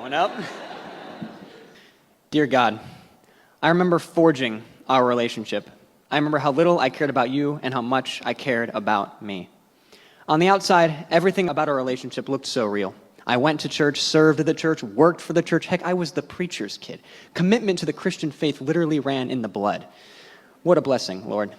one up. Dear God, I remember forging our relationship. I remember how little I cared about you and how much I cared about me. On the outside, everything about our relationship looked so real. I went to church, served at the church, worked for the church. Heck, I was the preacher's kid. Commitment to the Christian faith literally ran in the blood. What a blessing, Lord.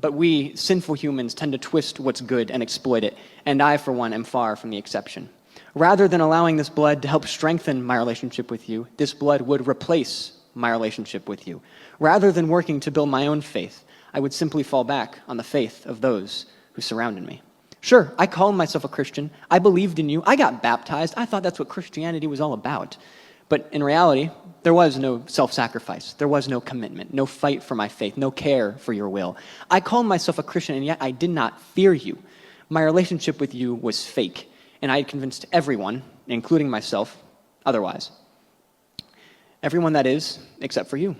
But we, sinful humans, tend to twist what's good and exploit it, and I, for one, am far from the exception. Rather than allowing this blood to help strengthen my relationship with you, this blood would replace my relationship with you. Rather than working to build my own faith, I would simply fall back on the faith of those who surrounded me. Sure, I called myself a Christian. I believed in you. I got baptized. I thought that's what Christianity was all about. But in reality, there was no self-sacrifice. There was no commitment, no fight for my faith, no care for your will. I called myself a Christian, and yet I did not fear you. My relationship with you was fake, and I had convinced everyone, including myself, otherwise. Everyone, that is, except for you.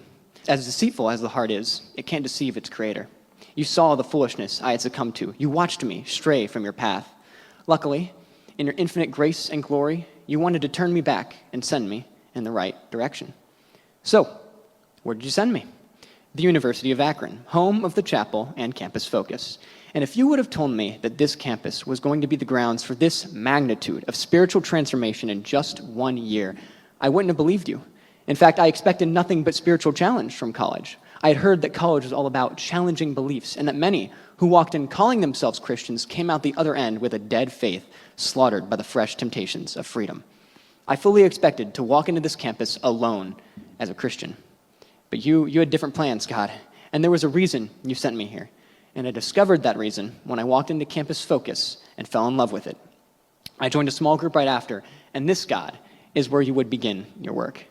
As deceitful as the heart is, it can't deceive its creator. You saw the foolishness I had succumbed to. You watched me stray from your path. Luckily, in your infinite grace and glory, you wanted to turn me back and send me in the right direction. So, where did you send me? The University of Akron, home of the chapel and Campus Focus. And if you would have told me that this campus was going to be the grounds for this magnitude of spiritual transformation in just 1 year, I wouldn't have believed you. In fact, I expected nothing but spiritual challenge from college. I had heard that college was all about challenging beliefs, and that many who walked in calling themselves Christians came out the other end with a dead faith, slaughtered by the fresh temptations of freedom. I fully expected to walk into this campus alone as a Christian. But you had different plans, God, and there was a reason you sent me here. And I discovered that reason when I walked into Campus Focus and fell in love with it. I joined a small group right after, and this, God, is where you would begin your work.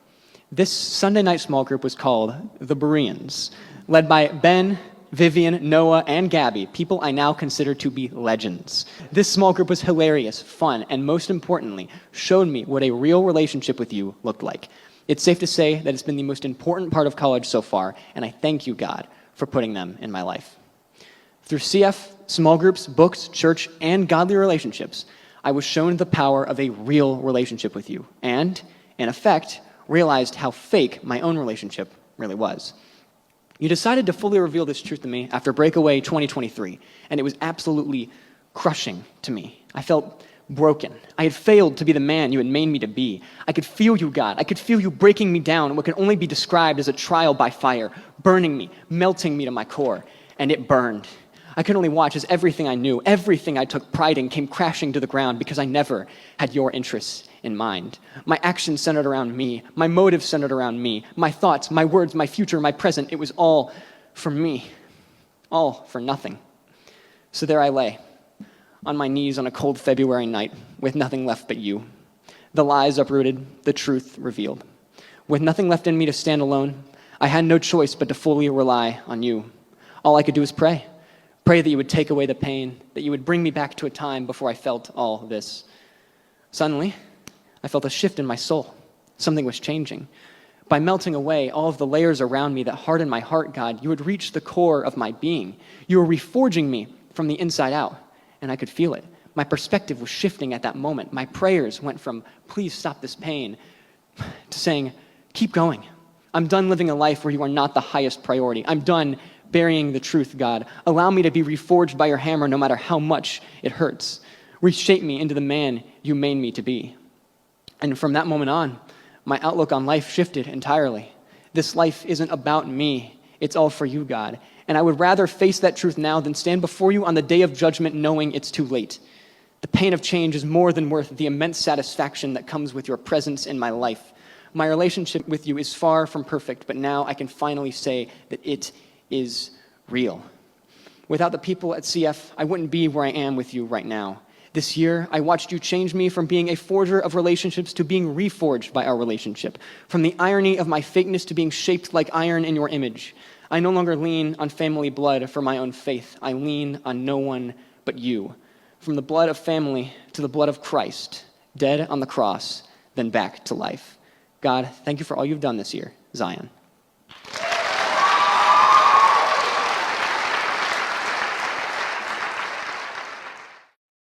This Sunday night small group was called the Bereans, led by Ben, Vivian, Noah, and Gabby, people I now consider to be legends. This small group was hilarious, fun, and most importantly, showed me what a real relationship with you looked like. It's safe to say that it's been the most important part of college so far, and I thank you, God, for putting them in my life. Through CF, small groups, books, church, and godly relationships, I was shown the power of a real relationship with you, and, in effect, realized how fake my own relationship really was. You decided to fully reveal this truth to me after Breakaway 2023, and it was absolutely crushing to me. I felt broken. I had failed to be the man you had made me to be. I could feel you, God. I could feel you breaking me down in what can only be described as a trial by fire, burning me, melting me to my core, and it burned. I could only watch as everything I knew, everything I took pride in came crashing to the ground because I never had your interests in mind. My actions centered around me, my motives centered around me, my thoughts, my words, my future, my present, it was all for me, all for nothing. So there I lay, on my knees on a cold February night, with nothing left but you. The lies uprooted, the truth revealed. With nothing left in me to stand alone, I had no choice but to fully rely on you. All I could do was pray. Pray that you would take away the pain, that you would bring me back to a time before I felt all this. Suddenly, I felt a shift in my soul. Something was changing. By melting away all of the layers around me that hardened my heart, God, you would reach the core of my being. You were reforging me from the inside out, and I could feel it. My perspective was shifting at that moment. My prayers went from, please stop this pain, to saying, keep going. I'm done living a life where you are not the highest priority. I'm done burying the truth, God. Allow me to be reforged by your hammer no matter how much it hurts. Reshape me into the man you made me to be. And from that moment on, my outlook on life shifted entirely. This life isn't about me. It's all for you, God. And I would rather face that truth now than stand before you on the day of judgment knowing it's too late. The pain of change is more than worth the immense satisfaction that comes with your presence in my life. My relationship with you is far from perfect, but now I can finally say that it is real. Without the people at CF, I wouldn't be where I am with you right now. This year, I watched you change me from being a forger of relationships to being reforged by our relationship, from the irony of my fakeness to being shaped like iron in your image. I no longer lean on family blood for my own faith. I lean on no one but you. From the blood of family to the blood of Christ, dead on the cross, then back to life. God, thank you for all you've done this year. Zion.